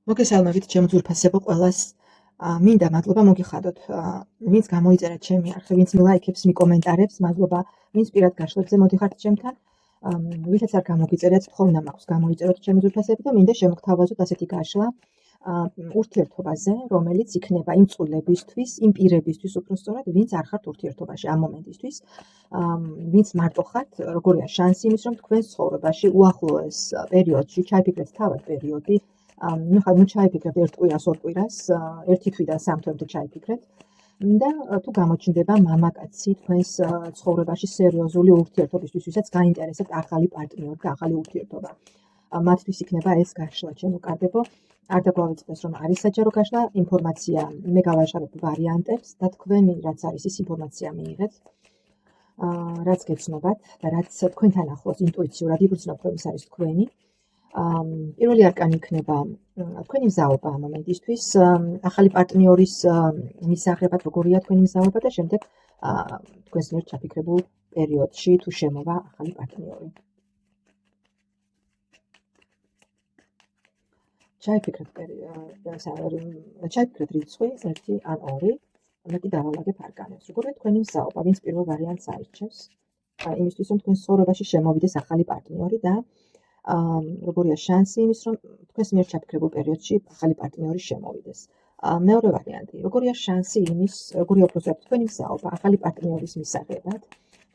მოგესალმებით ჩემო ძვირფასებო ყველას. მინდა მადლობა მოგიხადოთ, ვინც გამოიწერეთ ჩემი არხი, ვინც მილაიქებს, მიკომენტარებს, მადლობა, ვინც პირად გაშლებზე მოდიხართ ჩემთან. ვისაც არ გამოგიწერეთ, თხოვნა მაქვს გამოიწეროთ ჩემი ძვირფასები და მინდა შემოგთავაზოთ ასეთი გაშლა ურთიერთობაზე, რომელიც იქნება იმ წყვილებისთვის, იმ პირებისთვის უпростоრად, ვინც არ ხართ ურთიერთობაში ამ მომენტისთვის, ვინც მარტო ხართ, როგორია შანსი იმის, რომ თქვენს ცხოვრებაში უახლოეს პერიოდში ჩაიფიქრეთ თავად პერიოდი, ნუ ჩაიფიქრეთ ერთ კვირას, ორ კვირას, ერთი თვიდან სამ თვემდე ჩაიფიქრეთ და თუ გამოჩნდება მამაკაცი თქვენს ცხოვრებაში სერიოზული ურთიერთობისთვის, ვისაც გაინტერესებთ ახალი პარტნიორი და ახალი ურთიერთობა. მათთვის იქნება ეს გაშლა, ჩემო კარგებო. არ დაგვავიწყდეს, რომ არის საჯარო გაშლა, ინფორმაცია მე გავაშალებ ვარიანტებს და თქვენი რაც არის ის ინფორმაცია მიიღეთ, რაც გეცნობათ და რაც თქვენთან ახლოს ინტუიციურად იგრძნობთ, რომ ის არის თქვენი. პირველი არკანი იქნება თქვენი მზაობა ამ მომენტისთვის, ახალი პარტნიორის მისაღებად, როგორია თქვენი მზაობა და შემდეგ თქვენს მიერ ჩაფიქრებულ პერიოდში თუ შემოვა ახალი პარტნიორი. ჩაიფიქრეთ რიცხვი 1 ან 2, მეტი დავალაგებ არკანებს. როგორია თქვენი მზაობა, ვინც პირველ ვარიანტს აირჩევს, იმისთვის, რომ თქვენს ცხოვრებაში შემოვიდეს ახალი პარტნიორი და როგორია შანსი იმის, რომ თქვენს მიერ ჩაფიქრებულ პერიოდში ახალი პარტნიორი შემოვიდეს. მეორე ვარიანტი, როგორია შანსი იმის, როგორია უпростоრად თქვენი მზაობა ახალი პარტნიორის მისაღებად,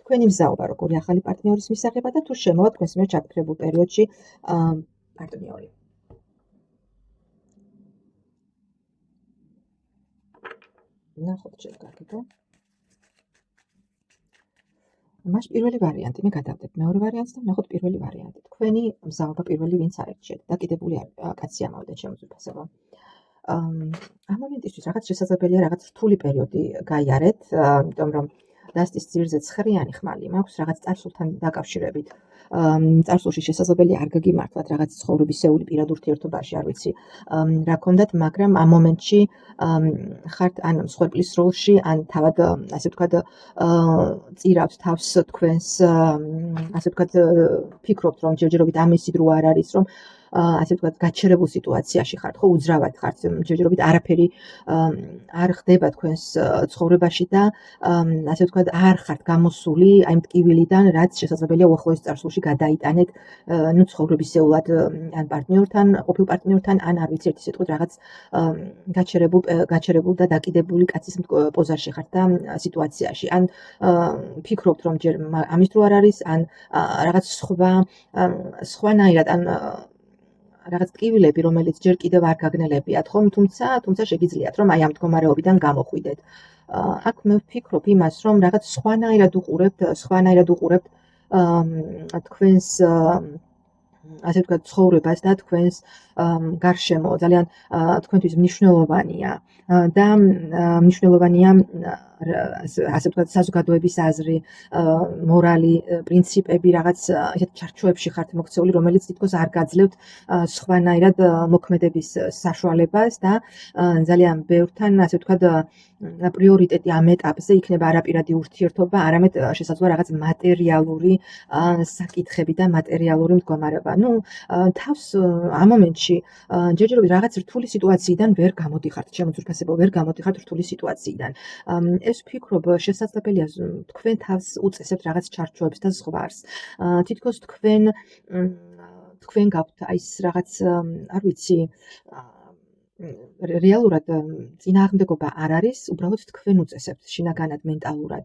თქვენი მზაობა როგორია ახალი პარტნიორის მისაღებად და თუ შემოვა თქვენს მიერ ჩაფიქრებულ პერიოდში პარტნიორი. ნახოთ ჩემ კარგებო. მას პირველი ვარიანტი მე გადავდებ მეორე ვარიანტს და ვნახოთ პირველი ვარიანტი. თქვენი მზაობა პირველი ვინც აირჩიეთ. დაკიდებული კაცი ამოვიდა ჩემო ძვირფასებო. ამ მომენტისთვის რაღაც შესაძლებელია რაღაც რთული პერიოდი გაიარეთ, იმიტომ რომ დასტის ძირზე ცხრიანი ხმალი მაქვს რაღაც წარსულთან დაკავშირებით. წარსულში შესაძლებელია არ გაგიმართლათ რაღაც ცხოვრებისეული პირად ურთიერთობაში, არ ვიცი რა გქონდათ, მაგრამ ამ მომენტში ხართ ან მსხვერპლის როლში, ან თავად ასე ვთქვათ წირავთ თავს თქვენს, ასე ვთქვათ ფიქრობთ, რომ ჯერჯერობით ამისი დრო არ არის, რომ ასე ვთქვათ გაჩერებულ სიტუაციაში ხართ, ხო, უძრავად ხართ, ჯერჯერობით არაფერი არ ხდება თქვენს ცხოვრებაში და ასე ვთქვათ არ ხართ გამოსული აი მტკივილიდან, რაც შესაძლებელია უახლოეს წარსულში გადაიტანეთ, ნუ ცხოვრებისეულად ან პარტნიორთან, ყოფილ პარტნიორთან, ან არ ვიცი ერთი სიტყვით რაღაც გაჩერებულ და დაკიდებული კაცის პოზაში ხართ და სიტუაციაში, ან ფიქრობთ, რომ ჯერ ამის დრო არ არის, ან რაღაც სხვანაირად, ან რაღაც ტკივილები, რომელიც ჯერ კიდევ არ გაგნელებიათ, ხომ, თუმცა შეგიძლიათ, რომ აი ამ მდგომარეობიდან გამოხვიდეთ. აქ მე ვფიქრობ იმას, რომ რაღაც სხვანაირად უყურებთ თქვენს ასე ვთქვათ ცხოვრებას და თქვენს გარშემო ძალიან თქვენთვის მნიშვნელოვანია და მნიშვნელოვანია ასე ვთქვათ საზოგადოების აზრი, მორალი, პრინციპები, რაღაც ისეთ ჩარჩოებში ხართ მოქცეული, რომელიც თითქოს არ გაძლევთ სხვანაირად მოქმედების საშუალებას და ძალიან ბევრთან ასე ვთქვათ პრიორიტეტი ამ ეტაპზე იქნება არაპირადი ურთიერთობა, არამედ შესაძლოა რაღაც მატერიალური საკითხები და მატერიალური მდგომარეობა. ნუ თავს ამ მომენტში ჯერჯერობით რაღაც რთული სიტუაციიდან ვერ გამოდიხართ, ჩემო ძვირფასებო, ვერ გამოდიხართ რთული სიტუაციიდან. ეს ვფიქრობ შესაძლებელია თქვენ თავს უწესებთ რაღაც ჩარჩოებს და ზღვარს. თითქოს თქვენ გაქვთ აი ეს რაღაც არ ვიცი რეალურად წინააღმდეგობა არ არის, უბრალოდ თქვენ უწესებთ შინაგანად, მენტალურად,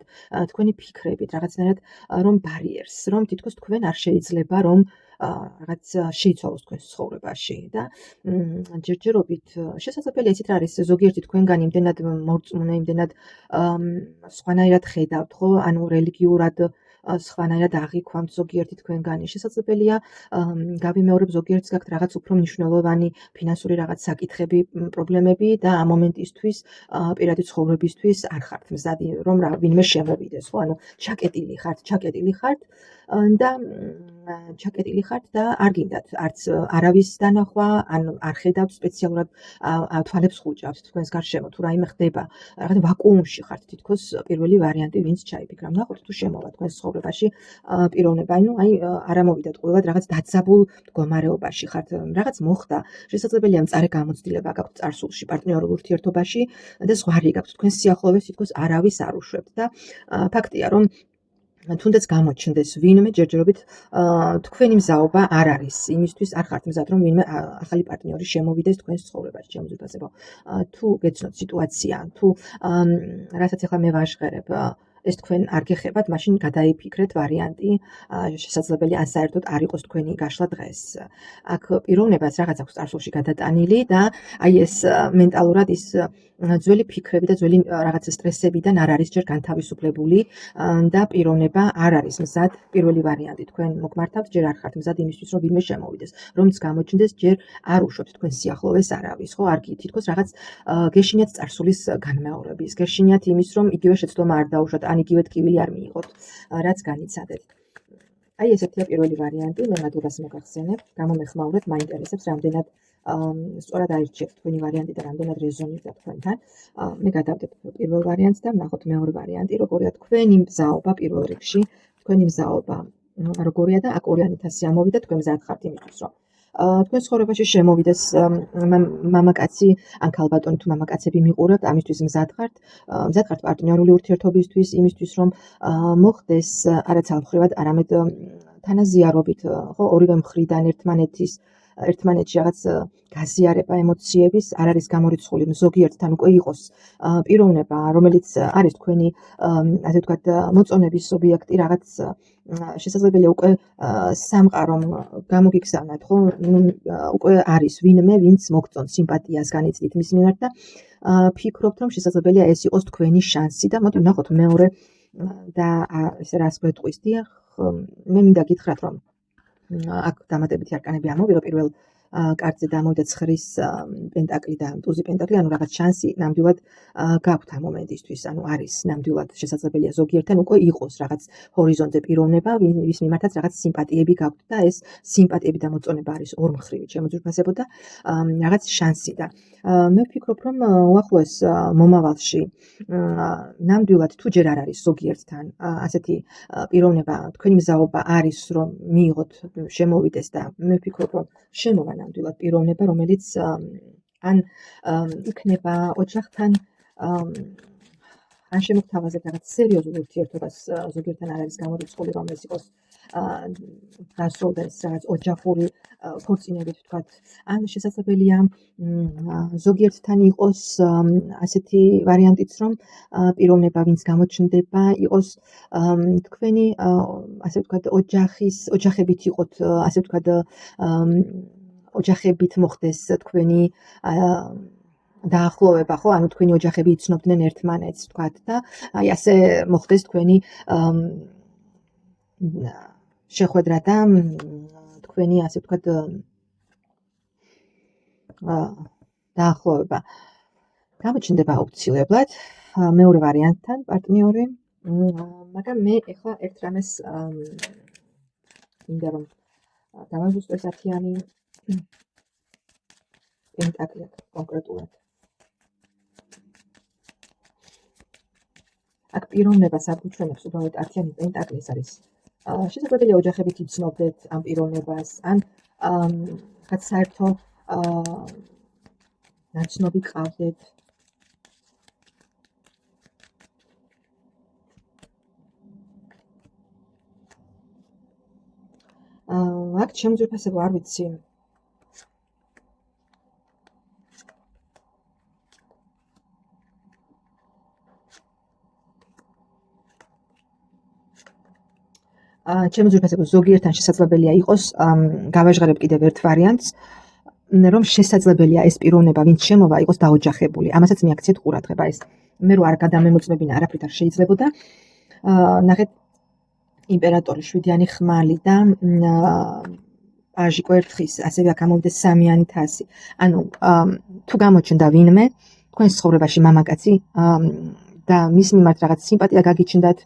თქვენი ფიქრებით, რაღაცნაირად რომ ბარიერს, რომ თითქოს თქვენ არ შეიძლება რომ რაღაც შეიცვალოს თქვენს ცხოვრებაში და ჯერჯერობით შესაძლებელია ისიც არის ზოგიერთი თქვენგანი იმდენად მორწმუნე, იმდენად სხვანაირად ხედავთ, ხო, ანუ რელიგიურად სხვანაირად აღიქვამთ ზოგიერთი თქვენგანი. შესაძლებელია გავიმეორებ ზოგიერთს გაქვთ რაღაც უფრო მნიშვნელოვანი ფინანსური რაღაც საკითხები, პრობლემები და ამ მომენტისთვის პირადი ცხოვრებისთვის არ ხართ მზადი, რომ ვინმე შემოვიდეს, ხო, ანუ ჩაკეტილი ხართ და ჩაკეტილი ხართ და არ გინდათ არც არავის დანახვა, ან არ ხედავთ სპეციალურად თვალებს ხუჭავთ თქვენს გარშემო, თუ რაიმე ხდება, რაღაც ვაკუუმში ხართ თითქოს პირველი ვარიანტი, ვინც ჩაიფიქრა. ნახოთ თუ შემოვა თქვენს ცხოვრებაში პიროვნება, არ ამოვიდათ ყოველად რაღაც დაძაბულ მდგომარეობაში ხართ, რაღაც მოხდა, შესაძლებელია მწარე გამოცდილება გაქვთ წარსულში პარტნიორულ ურთიერთობაში და ზღვარი გაქვთ თქვენს სიახლოვეს თითქოს არავის არ უშვებთ და ფაქტია რომ თუნდაც გამოჩნდეს ვინმე ჯერჯერობით თქვენი მზაობა არ არის იმისთვის არ ხართ მზად რომ ვინმე ახალი პარტნიორი შემოვიდეს თქვენს ცხოვრებაში შემოძვირფასებო თუ გეცნოთ სიტუაცია თუ რასაც ახლა მე ვაჟღერებ ეს თქვენ არ გეხებათ მაშინ გადაიფიქრეთ ვარიანტი შესაძლებელია ან საერთოდ არ იყოს თქვენი გაშლა დღეს აქ პიროვნებას რაღაც აქვს წარსულში გადატანილი და აი ეს მენტალურად ის ძველი ფიქრები და ძველი რაღაც სტრესებიდან არ არის ჯერ განთავისუფლებული და პიროვნება არ არის მზად პირველი ვარიანტი თქვენ მოგმართავთ ჯერ არ ხართ მზად იმისთვის რომ ვინმე შემოვიდეს რომც გამოჩნდეს ჯერ არ უშვებთ თქვენ სიახლოვეს არავის ხო არ თითქოს რაღაც გეშინიათ წარსულის განმეორების გეშინიათ იმის რომ იგივე შეცდომა არ დაუშვათ ან იგივე ტკივილი არ მიიღოთ რაც განიცადეთ აი ესეთია პირველი ვარიანტი მე მადლობას მოგახსენებ გამომეხმაურეთ მაინტერესებს რამდენად სწორად აირჩიეთ თქვენი ვარიანტი და რამდენად რეზონირდა თქვენთან. მე გადავდებ პირველ ვარიანტს და ვნახოთ მეორე ვარიანტი, როგორია თქვენი მზაობა პირველ რიგში, თქვენი მზაობა როგორია და აქ 2.000 ამოვიდა თქვენ მზად ხართ იმისთვის, რომ თქვენ ცხოვრებაში შემოვიდეს მამაკაცი ან ქალბატონი თუ მამაკაცები მიყურებთ, ამისთვის მზად ხართ პარტნიორული ურთიერთობისთვის, იმისთვის, რომ მოხდეს არა ცალმხრივად, არამედ თანაზიარობით, ხო, ორივე მხრიდან ერთმანეთში რაღაც გაზიარება ემოციების არ არის გამორიცხული ზოგიერთთან უკვე იყოს პიროვნება რომელიც არის თქვენი ასე ვთქვათ მოწონების ობიექტი რაღაც შესაძლებელია უკვე სამყარომ გამოგიგზავნათ ხო უკვე არის ვინმე ვინც მოგწონს სიმპათიას განიცდით მის მიმართ და ფიქრობთ რომ შესაძლებელია ეს იყოს თქვენი შანსი და მოდი ვნახოთ მეორე და ესე რას გვეტყვის დიახ მე მინდა გითხრათ რომ აქ დამატებითი არკანები ამოვიღე პირველ კარტზე დამოვიდა ცხვრის პენტაკლი და ტუზი პენტაკლი, ანუ რაღაც შანსი ნამდვილად გაქვთ ამ მომენტისთვის, ანუ არის ნამდვილად შესაძლებელია ზოგიერთთან უკვე იყოს რაღაც ჰორიზონტზე პიროვნება, ვის მიმართაც რაღაც სიმპათიები გაქვთ და ეს სიმპათიები და მოწონება არის ორმხრივი შემოძვირფასებო და რაღაც შანსი და მე ვფიქრობ რომ უახლოეს მომავალში ნამდვილად თუ ჯერ არ არის ზოგიერთთან ასეთი პიროვნება თქვენი მზაობა არის რომ მიიღოთ შემოვიდეს და მე ვფიქრობ რომ შემოვა ნამდვილად პიროვნება რომელიც ან იქნება ოჯახთან ან შემოგთავაზებთ რაღაც სერიოზულ ურთიერთობას ზოგიერთთან არ არის გამორიცხული რომ ეს იყოს დასრულდეს რაღაც ოჯახური ქორწინებით ვთქვათ ან შესაძლებელია ზოგიერთთან იყოს ასეთი ვარიანტიც რომ პიროვნება ვინც გამოჩნდება იყოს თქვენი ასე ვთქვათ ოჯახებით იყოთ ასე ვთქვათ ოჯახებით მოხდეს თქვენი დაახლოვება ხო ანუ თქვენი ოჯახები იცნობდნენ ერთმანეთს ვთქვათ და აი ასე მოხდეს თქვენი შეხვედრა და თქვენი ასე ვთქვათ დაახლოვება გამოჩნდება აუცილებლად მეორე ვარიანტთან პარტნიორი მაგრამ მე ეხლა ერთ რამეს მინდა რომ დავაზუსტოს 10-იანი პენტაკლი კონკრეტულად აქ პიროვნებას აღუჩვენებს უბრალოდ 10-იანი პენტაკლი ეს არის შესაძლებელია ოჯახებით იცნობდეთ ამ პიროვნებას ან რაც საერთო ნაცნობი ყავდეთ აქ შემოძვირფასება არ ვიცი შემოძვირფასება ზოგიერთთან შესაძლებელია იყოს გავაჟღერებ კიდევ ერთ ვარიანტს რომ შესაძლებელია ეს პიროვნება ვინც შემოვა იყოს დაოჯახებული ამასაც მიაქციეთ ყურადღება ეს მე რო არ გადამემოწმებინა არაფრით არ შეიძლებოდა ნახეთ იმპერატორი 7-იანი ხმალი და პაჟი კვერთხის ასევე აქ ამოვიდა 3-იანი თასი ანუ თუ გამოჩნდა ვინმე თქვენს ცხოვრებაში მამაკაცი და მის მიმართ რაღაც სიმპათია გაგიჩნდათ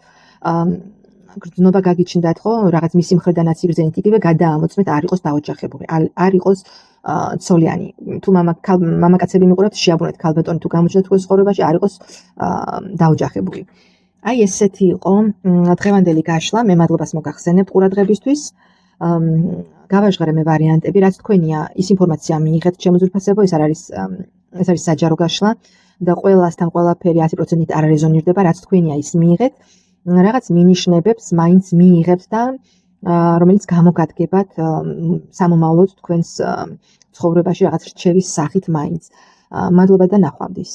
გრძნობა გაგიჩნდათ ხო, რაღაც მისი მხრიდანაც იგრძენით, იგივე გადაამოწმეთ, არ იყოს დაოჯახებული, არ იყოს ცოლიანი. თუ მამაკაცები მიყურებთ, შეაბრუნეთ ქალბატონი თუ გამოჩნდა თქვენს ცხოვრებაში, არ იყოს დაოჯახებული. აი ესეთი იყო დღევანდელი გაშლა, მე მადლობას მოგახსენებთ ყურადღებისთვის. გავაჟღერე მე ვარიანტები, რაც თქვენია, ის ინფორმაცია მიიღეთ ჩემო ძვირფასებო, ეს არის საჯარო გაშლა და ყველასთან ყველაფერი 100%-ით არ არეზონირდება, რაც თქვენია, ის მიიღეთ. რაღაც მინიშნებებს მაინც მიიღებთ და რომელიც გამოგადგებათ სამომავლოდ თქვენს ცხოვრებაში რაღაც რჩევის სახით მაინც. მადლობა და ნახვამდის.